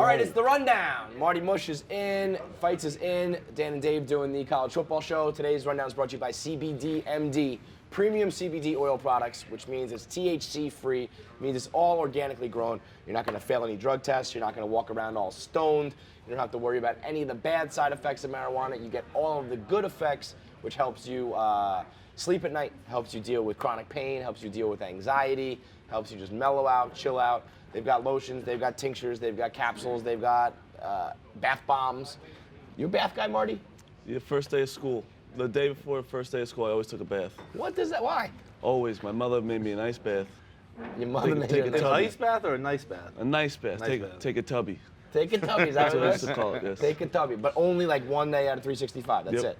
All right, it's the rundown. Marty Mush is in, Feits is in, Dan and Dave doing the college football show. Today's rundown is brought to you by CBD premium CBD oil products, which means it's THC free, means it's all organically grown. You're not going to fail any drug tests. You're not going to walk around all stoned. You don't have to worry about any of the bad side effects of marijuana. You get all of the good effects, which helps you sleep at night, helps you deal with chronic pain, helps you deal with anxiety, helps you just mellow out, chill out. They've got lotions, they've got tinctures, they've got capsules, they've got bath bombs. You a bath guy, Marty? The first day of school. The day before the first day of school, I always took a bath. What does that, why? Always. My mother made me an ice bath. Your mother made you An ice bath or a nice bath? A nice bath. Nice bath. Take a tubby. Take a tubby, is that That's what what I it used is? to call it, yes. Take a tubby, but only like one day out of 365, that's Yep. it.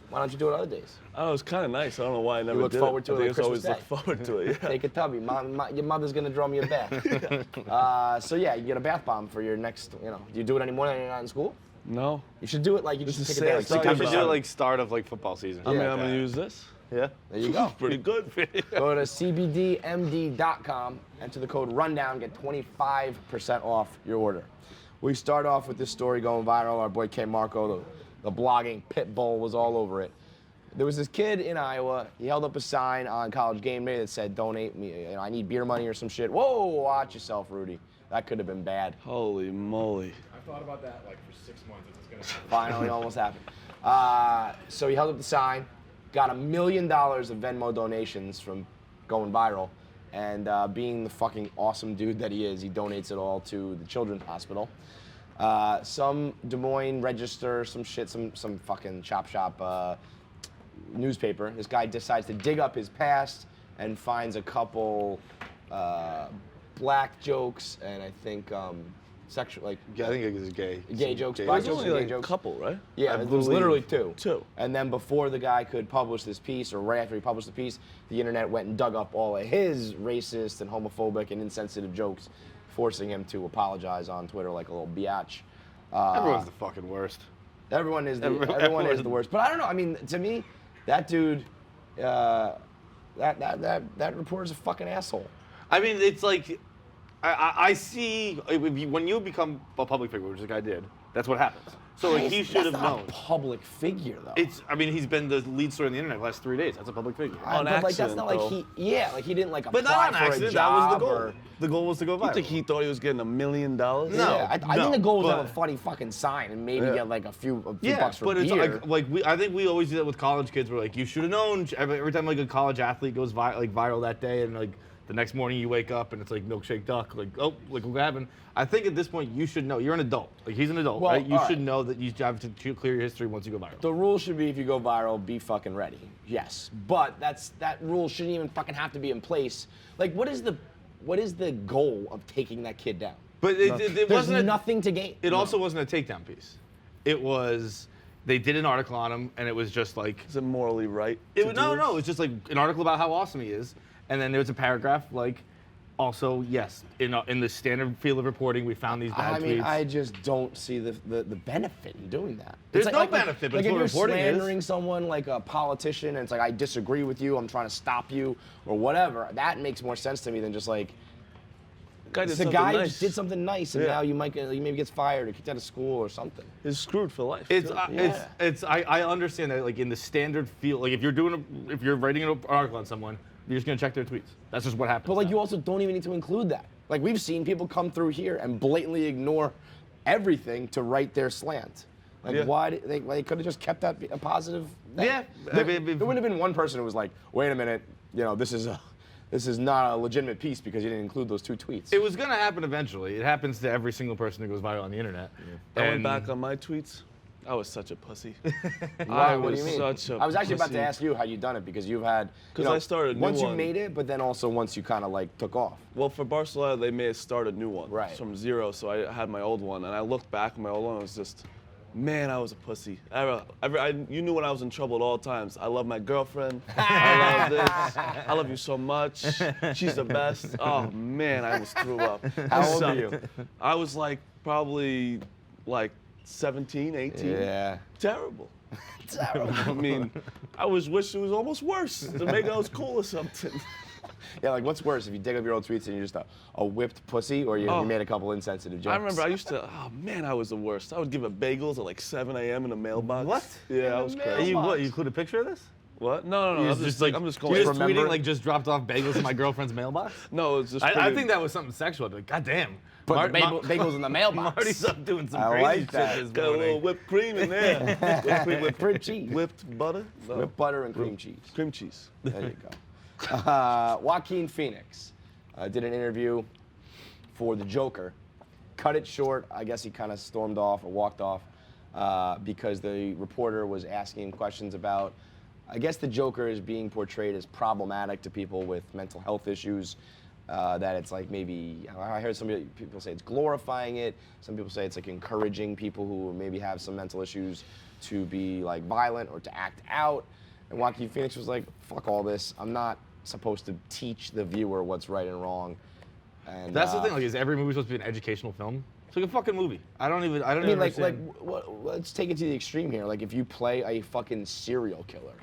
Why don't you do it other days? Oh, it was kind of nice. I don't know why I never look did forward to it I think like I always Christmas look forward to it, yeah. Take a tubby. Your mother's gonna draw me a bath. So yeah, you get a bath bomb for your next, do you do it anymore when you're not in school? No. You should do it like you This just is take a day sad. like Start You September. should do it like start of like football season. I mean, Yeah. I'm going to use this. Yeah? There you go. Pretty good. Go to cbdmd.com, enter the code RUNDOWN, get 25% off your order. We start off with this story going viral. Our boy K. Marco, the blogging pit bull, was all over it. There was this kid in Iowa. He held up a sign on College Game Day that said, "Donate me. I need beer money or some shit." Whoa, watch yourself, Rudy. That could have been bad. Holy moly. I thought about that like for 6 months. If it's gonna happen. Finally, almost happened. So he held up the sign, got $1 million of Venmo donations from going viral, and being the fucking awesome dude that he is, he donates it all to the Children's Hospital. Some Des Moines Register, some shit, some fucking chop shop newspaper. This guy decides to dig up his past and finds a couple black jokes and I think sexual, like I think it was gay. gay jokes. Gay Black There's jokes only and gay like a jokes. couple, right? Yeah, I it was believe. literally two. Two. And then before the guy could publish this piece, or right after he published the piece, the internet went and dug up all of his racist and homophobic and insensitive jokes, forcing him to apologize on Twitter like a little biatch. Everyone's the fucking worst. Everyone is the Everyone- the worst. But I don't know. I mean, to me, that dude, that reporter's a fucking asshole. I mean, it's like, I see, when you become a public figure, which the guy did, that's what happens. So like, he should have That's not known. a public figure though. I mean, he's been the lead story on the internet the last 3 days. That's a public figure. On but like that's accident, not like though. he didn't like apply But not on for a accident. That was job the goal. or. The goal was to go viral. You think he thought he was getting $1 million? No. Yeah, I think no, the goal was to have but- a funny fucking sign and maybe Yeah. get like a few Yeah, bucks for but it's beer. I think we always do that with college kids. We're like, you should have known. Every time like a college athlete goes viral that day, and like the next morning you wake up and it's like milkshake duck. Like, oh, like what happened? I think at this point you should know. You're an adult. Like he's an adult, Well, right? You all should right. know that you have to clear your history once you go viral. The rule should be if you go viral, be fucking ready. Yes, but that rule shouldn't even fucking have to be in place. Like, what is the goal of taking that kid down? But it There's wasn't nothing to gain. It also wasn't a takedown piece. It was they did an article on him, and it was just like Is it morally right? no, it's just like an article about how awesome he is, and then there was a paragraph like, also yes, in the standard field of reporting, we found these bad I mean, tweets. I just don't see the benefit in doing that. There's It's no benefit, but like it's if what you're reporting is. slandering someone like a politician, and it's like I disagree with you, I'm trying to stop you, or whatever. That makes more sense to me than just like. Guy did The something guy nice. just did something nice, and Yeah. now he maybe gets fired or kicked out of school or something. He's screwed for life. It's too. I understand that like in the standard field, like if you're writing an article on someone, you're just gonna check their tweets. That's just what happens. But like now. you also don't even need to include that. Like we've seen people come through here and blatantly ignore everything to write their slant. Like Yeah. why they could have just kept that a positive thing. Yeah, There, I mean, there wouldn't have been one person who was like, wait a minute, this is not a legitimate piece because you didn't include those two tweets. It was gonna happen eventually. It happens to every single person who goes viral on the internet. I went And- back on my tweets. I was such a pussy. Why? I What do was you mean? such a I was actually about to pussy. ask you how you done it because you've had. 'Cause I started a new once you one. made it, but then also once you kind of like took off. Well, for Barcelona, they made us start a new one. Right. From zero, so I had my old one, and I looked back at my old one, and it was just, man, I was a pussy. You knew when I was in trouble at all times. I love my girlfriend. I love this. I love you so much. She's the best. Oh, man, I almost threw up. How I old are sucked. you? I was probably 17, 18. Yeah. Terrible. Terrible. I mean, I wish it was almost worse to make I was cool or something. Yeah, like what's worse, if you dig up your old tweets and you're just a whipped pussy, or you made a couple insensitive jokes? I remember I used to, oh man, I was the worst. I would give it bagels at like 7 a.m. in the mailbox. What? Yeah, I was crazy. You include a picture of this? What? No. You're I'm just going. You're just remember- tweeting like just dropped off bagels in my girlfriend's mailbox? No, it's just. I pretty- think that was something sexual. I'd be like, God damn. Put the bagels in the mailbox. Marty's up doing some I crazy like shit that. this got a little morning. whipped cream in there. Whipped cream, Whipped cheese. Whipped butter. No. Whipped butter and cream cheese. Cream cheese. There you go. Joaquin Phoenix did an interview for the Joker. Cut it short. I guess he kind of stormed off or walked off because the reporter was asking him questions about, I guess the Joker is being portrayed as problematic to people with mental health issues. That it's like maybe, I heard some people say it's glorifying it. Some people say it's like encouraging people who maybe have some mental issues to be like violent or to act out. And Joaquin Phoenix was like, fuck all this. I'm not supposed to teach the viewer what's right and wrong. And That's the thing. Like, is every movie supposed to be an educational film? It's like a fucking movie. I don't even I mean, like, understand. let's take it to the extreme here. Like, if you play a fucking serial killer,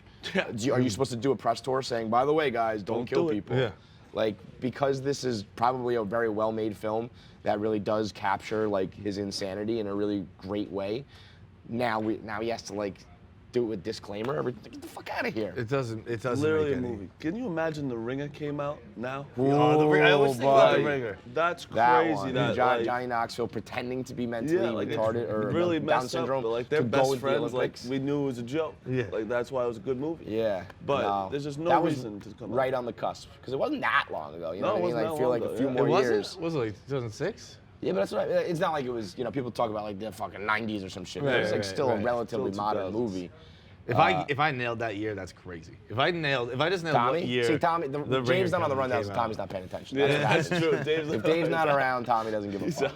are you supposed to do a press tour saying, by the way, guys, don't kill do it. people? Yeah. Like, because this is probably a very well-made film that really does capture like his insanity in a really great way. Now he has to like do it with disclaimer. Get the fuck out of here. It doesn't Literally make a any. movie. Can you imagine The Ringer came out now? Oh, the Ringer. I always think about The buddy. Ringer. That's That crazy. one. That Johnny, like, Johnny Knoxville pretending to be mentally yeah, like it's retarded or really Down messed syndrome up. But like their to go best with the friends, like Olympics. we knew it was a joke. Yeah. Like that's why it was a good movie. Yeah, But no. there's just no That was reason to come right out. on the cusp because it wasn't that long ago. You know No, what I it mean? wasn't Like, I that feel long like a ago, few yeah. more It wasn't? years. Was it like 2006? Yeah, but that's what it's not like it was. You know, people talk about like the fucking 90s or some shit. Right, It was like right, still a right. relatively Still modern 2000s. movie. If I nailed that year, that's crazy. If I just nailed Tommy, what year. see Tommy, The James Ringer not on the came rundown, so out. Tommy's not paying attention. Yeah, That's what that's happens. true. Dave's If Dave's not around, Tommy doesn't give a fuck.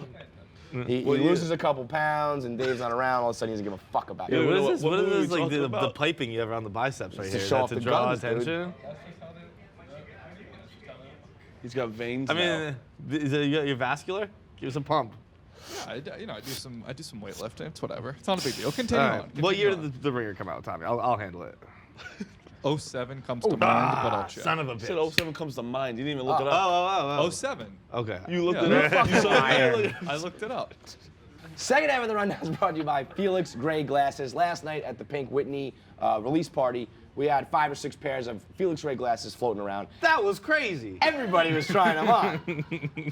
He Well, yeah. loses a couple pounds and Dave's not around, all of a sudden he doesn't give a fuck about Yeah, you. What is What- this? what What movie is we this? Like talking the about? piping you have around the biceps right to here? show Is that off to the draw guns, dude. attention? He's got veins. I now. mean, is it, you're vascular? Give us a pump. I do some weightlifting. It's whatever. It's not a big deal. Continue All on. right. What year did the Ringer come out, Tommy? I'll handle it. 07 comes to mind, but I'll check. Son of a He bitch. said 07 comes to mind. You didn't even look it Oh, up. 07. Okay. You looked Yeah. it up. You saw it. I looked it up. Second half of the rundown is brought to you by Felix Gray Glasses. Last night at the Pink Whitney release party, we had 5 or 6 pairs of Felix Gray glasses floating around. That was crazy. Everybody was trying them on.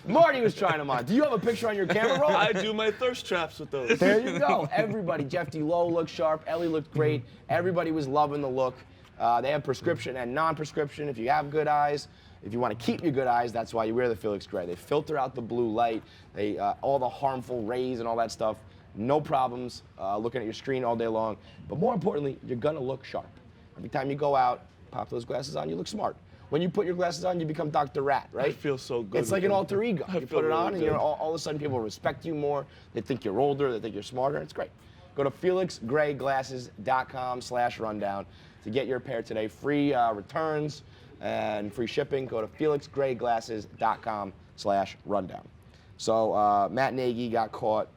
Marty was trying them on. Do you have a picture on your camera roll? I do my thirst traps with those. There you go. Everybody. Jeff D. Lowe looked sharp. Ellie looked great. Everybody was loving the look. They have prescription and non-prescription. If you have good eyes, if you want to keep your good eyes, that's why you wear the Felix Gray. They filter out the blue light, all the harmful rays and all that stuff. No problems looking at your screen all day long. But more importantly, you're going to look sharp. Every time you go out, pop those glasses on, you look smart. When you put your glasses on, you become Dr. Rat, right? I feel so good. It's like an alter ego. I You feel put it really on, and good. all of a sudden people respect you more. They think you're older. They think you're smarter. It's great. Go to felixgrayglasses.com/rundown to get your pair today. Free returns and free shipping. Go to felixgrayglasses.com/rundown. So Matt Nagy got caught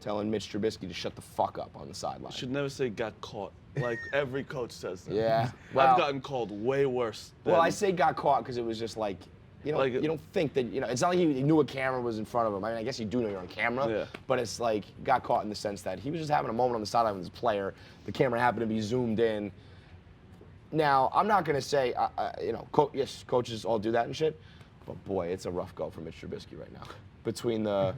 telling Mitch Trubisky to shut the fuck up on the sideline. Should never say got caught. Like every coach says that. Yeah. Well, I've gotten called way worse. well, than- I say got caught because it was just like, you know, Like- you don't think that, you know, it's not like he knew a camera was in front of him. I mean, I guess you do know you're on camera, Yeah. but it's like got caught in the sense that he was just having a moment on the sideline with his player. The camera happened to be zoomed in. Now, I'm not going to say, you know, yes, coaches all do that and shit, but boy, it's a rough go for Mitch Trubisky right now. Between the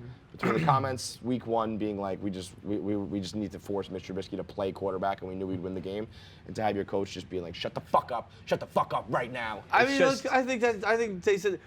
comments, week one being like we just need to force Mitch Trubisky to play quarterback, and we knew we'd win the game, and to have your coach just being like, shut the fuck up right now. I It's mean, just- look, I think they said.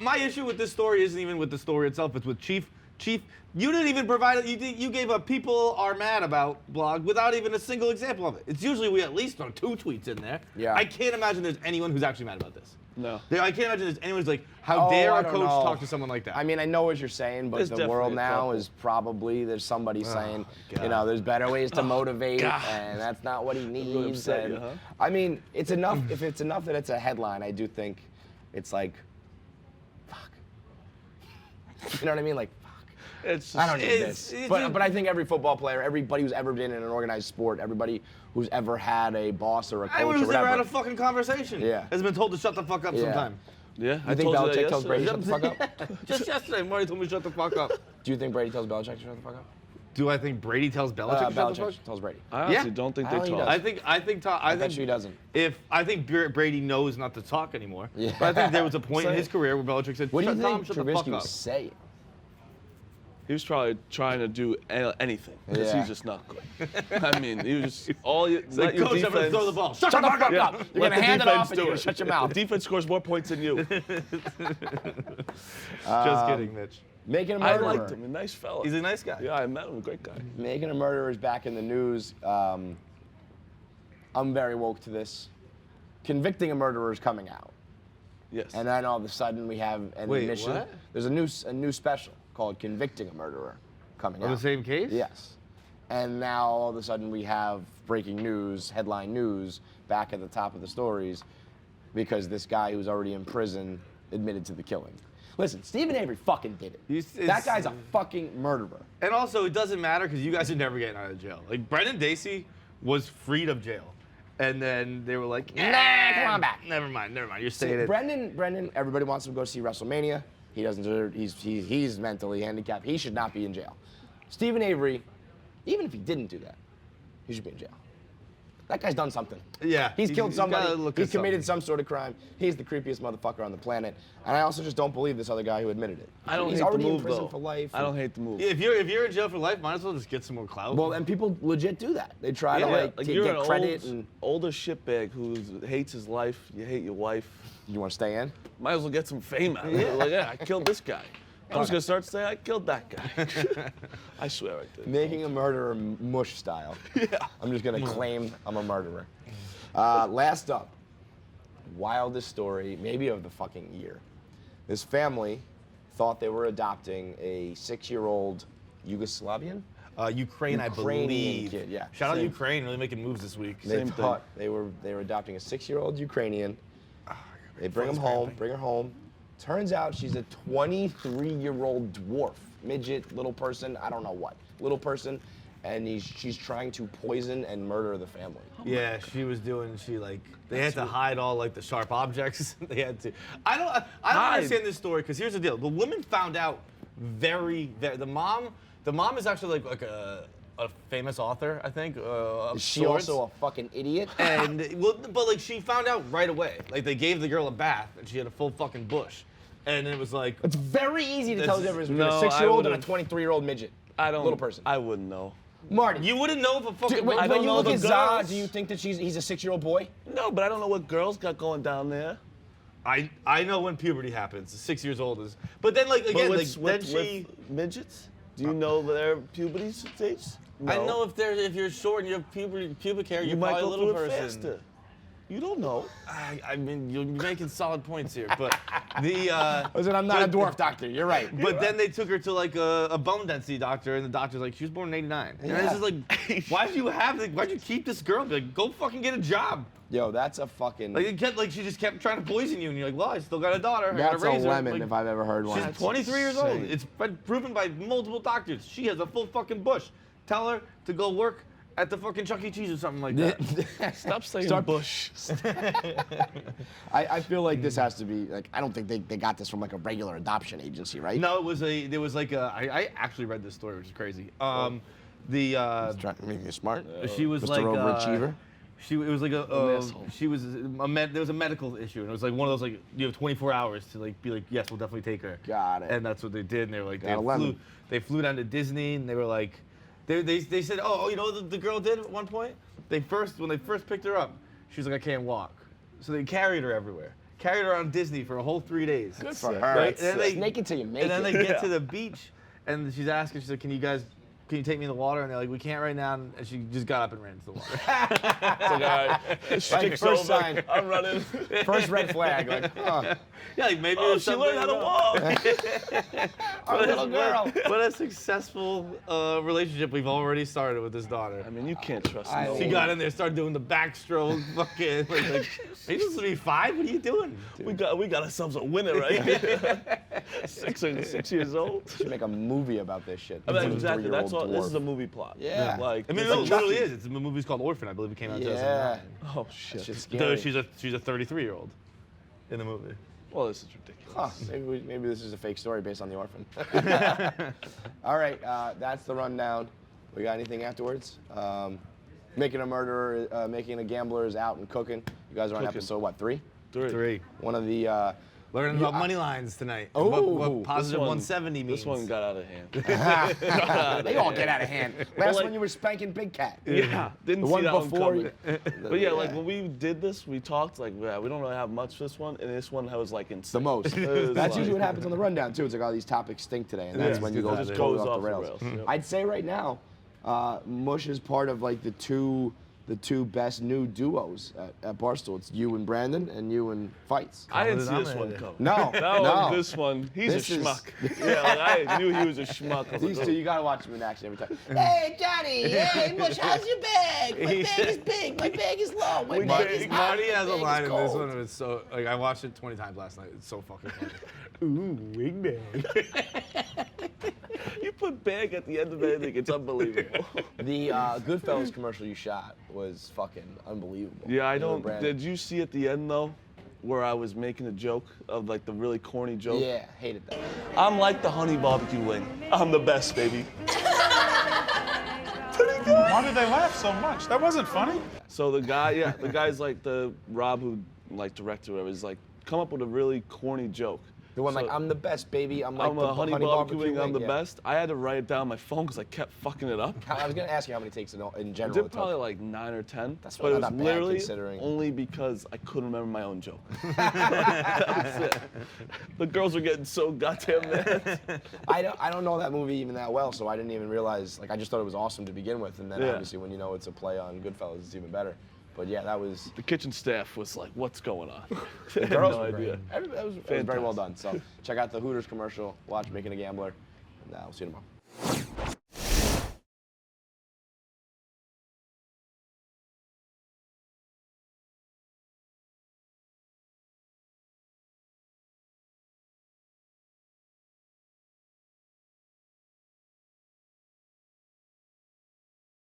My issue with this story isn't even with the story itself. It's with Chief. Chief, you didn't even provide it. You gave a "People Are Mad About" blog without even a single example of it. It's usually we at least throw 2 tweets in there. Yeah. I can't imagine there's anyone who's actually mad about this. No. I can't imagine there's anyone who's like, how Oh, dare I a don't coach know. talk to someone like that? I mean, I know what you're saying, but There's the definitely world a now couple. is probably there's somebody saying, God. you know, there's better ways to motivate, and that's not what he needs. upset and you, huh? I mean, it's enough. If it's enough that it's a headline, I do think it's like, fuck. You know what I mean? Like, fuck. It's just, I don't need It's- this. it's But, just- but I think every football player, everybody who's ever been in an organized sport, everybody who's ever had a boss or a coach Anyone or who's ever whatever. had a fucking conversation Yeah. has been told to shut the fuck up Yeah. sometime. Yeah, You think told you Belichick that tells Brady yesterday. shut the fuck up? Just yesterday, Marty told me to shut the fuck up. Do you think Brady tells Belichick to shut the fuck up? Do I think Brady tells Belichick to shut the fuck? Belichick tells Brady. I honestly Yeah. don't think I they don't think he talk. does. I bet think you he doesn't. I think Brady knows not to talk anymore. Yeah. But I think there was a point in his career where Belichick said, What do you Tom, think shut the fuck Trubisky up. was saying? He was probably trying to do anything because Yeah. he's just not good. I mean, he was just all you Like, let your Coach, I'm going to defense. throw the ball. Shut Shut the the fuck fuck up. up! You're Let gonna the hand it defense off and do you're gonna it. shut your mouth. The defense scores more points than you. Just kidding, Mitch. Making a I murderer. liked him. A nice fella. He's a nice guy. Yeah, I met him. A great guy. Making a murderer is back in the news. I'm very woke to this. Convicting a murderer is coming out. Yes. And then all of a sudden we have an Wait, admission. what? There's a new special called Convicting a Murderer coming On out. the same case? Yes. And now all of a sudden we have breaking news, headline news, back at the top of the stories because this guy who's already in prison admitted to the killing. Listen, Stephen Avery fucking did it. That guy's a fucking murderer. And also, it doesn't matter because you guys are never getting out of jail. Like, Brendan Dacy was freed of jail. And then they were like, Nah, come on back. Never mind. You're See, staying in. Brendan, everybody wants him to go see WrestleMania. He doesn't deserve, he's mentally handicapped. He should not be in jail. Stephen Avery, even if he didn't do that, he should be in jail. That guy's done something. Yeah. He's killed somebody. gotta look He's at committed something. some sort of crime. He's the creepiest motherfucker on the planet. And I also just don't believe this other guy who admitted it. I don't He's hate the already move in prison though. for life. I don't hate the move. If you're in jail for life, might as well just get some more clout. Well, and people legit do that. They try to Yeah, like you're get an credit old, and older shitbag who hates his life. You hate your wife. you want to stay in. Might as well get some fame out of it. Like, yeah, I killed this guy. I'm just gonna start saying I killed that guy. I swear I did. Making a murderer mush style. Yeah. I'm just gonna claim I'm a murderer. Last up, wildest story maybe of the fucking year. This family thought they were adopting a 6-year-old Yugoslavian. Ukraine, I Ukrainian believe. kid, yeah. Shout out Same. Ukraine, really making moves this week. They Same thought they were adopting a 6-year-old Ukrainian. They bring her home. Turns out she's a 23-year-old dwarf, midget, little person, I don't know what, little person, and she's trying to poison and murder the family. Yeah, she was doing. They had to hide all like the sharp objects. They had to. I don't understand this story because here's the deal: the woman found out the mom is actually like a famous author, I think. Of Is she sorts. also a fucking idiot? But like she found out right away. Like they gave the girl a bath and she had a full fucking bush, and it was like. It's very easy to tell the difference between No, a 6-year-old and a wouldn't. 23-year-old midget. Little person. I wouldn't know. Marty, You wouldn't know if a fucking. when don't you know look the at Zah, girls. do you think that he's a 6-year-old boy? No, but I don't know what girls got going down there. I know when puberty happens. 6 years old is. But then like But again, with, then with, she. with midgets? Do you know their puberty stage? No. I know if you're short and you have pubic hair, You you're might probably a go little through it person. faster. You don't know. I mean, you're making solid points here, but the. Listen, I'm not a dwarf doctor. You're right. But then they took her to like a bone density doctor, and the doctor's like, she was born in '89. And it's just like, why'd you keep this girl? Like, go fucking get a job. Yo, that's a fucking. Like she just kept trying to poison you, and you're like, well, I still got a daughter. I That's gotta a raise her. lemon Like, if I've ever heard one. She's 23 years old. insane. It's been proven by multiple doctors. She has a full fucking bush. Tell her to go work at the fucking Chuck E. Cheese or something like that. Stop saying Start- bush. I feel like this has to be like I don't think they got this from like a regular adoption agency, right? No, I actually read this story, which is crazy. Trying to make you smart. She was Mr. like Overachiever. It was like asshole. she was there was a medical issue, and it was like one of those like you have 24 hours to like be like, yes, we'll definitely take her. Got it. And that's what they did, and they were like Got a lemon. they flew down to Disney, and they were like they said, oh, you know what the girl did at one point? When they first picked her up, she was like, I can't walk, so they carried her everywhere. Carried her around Disney for a whole 3 days. Good for her. Right? And then Make it till you make and then it. they get to the beach, and she's asking, she said, can you take me in the water? And they're like, we can't right now. And she just got up and ran to the water. It's like, all right, stick's first over. sign. I'm running. First red flag. Like, Yeah, like maybe Oh, there's she learned how to something walk. our little girl. What a successful relationship we've already started with this daughter. I mean, you can't trust I- no She one. got in there, started doing the backstroke, fucking like are you supposed to be 5? What are you doing? We got ourselves a winner right here. 6 years old. Should make a movie about this shit. I mean, exactly. 23-year-old That's all. This dwarf. is a movie plot. Yeah. Like, I mean, it's no, it like literally Chucky. is. It's a movie's called Orphan, I believe it came out in Yeah. 2009. Oh shit. Shit's Though scary. she's a 33-year-old in the movie. Well, this is ridiculous. Huh, maybe this is a fake story based on the Orphan. All right, that's the rundown. We got anything afterwards? Making a murderer, making a gambler is out and cooking. You guys are on episode, what, 3? 3. One of the... Learning about money lines tonight. Oh. What positive 170 means. This one got out of hand. They all get out of hand. Last one you were spanking Big Cat. Yeah, didn't The see one that before one coming. But yeah, like when we did this, we talked like, yeah, we don't really have much for this one, and this one was like insane. The most. It was That's like- usually what happens on the rundown too. It's like all these topics stink today, and that's when you go it just just goes off the rails. Yep. I'd say right now, Mush is part of like the two best new duos at Barstool. It's you and Brandon, and you and Feits. I didn't see this one coming. No, That no. one, this one, he's This a is- schmuck. Yeah, like I knew he was a schmuck. I was These like, two, you gotta watch them in action every time. Hey, Johnny! Hey, Mush, how's your bag? My bag is big. My bag is low. My bag is hot. Marty has my a bag line is in this cold. one, and it's so like I watched it 20 times last night. It's so fucking funny. Ooh, wingman. You put bag at the end of anything, it's unbelievable. The Goodfellas commercial you shot was fucking unbelievable. Yeah, I You and don't. Brandon. Did you see at the end though, where I was making a joke of like the really corny joke? Yeah, hated that. I'm like the honey barbecue wing. I'm the best, baby. Why did they laugh so much? That wasn't funny. So the guy's like the Rob who like directed or whatever. Is like come up with a really corny joke. The one So- like, I'm the best, baby. I'm like I'm the a honey barbecue wing. I'm the best. I had to write it down on my phone because I kept fucking it up. I was gonna ask you how many takes in I general did it probably took. like 9 or 10. That's but it was not bad literally considering. only because I couldn't remember my own joke. That was it. The girls were getting so goddamn mad. I don't know that movie even that well, so I didn't even realize. Like, I just thought it was awesome to begin with, and then Yeah. obviously when you know it's a play on Goodfellas, it's even better. But yeah, that was. The kitchen staff was like, "What's going on?" The They had girls no were idea. great. That was very well done. So check out the Hooters commercial. Watch Making a Gambler, and we'll see you tomorrow.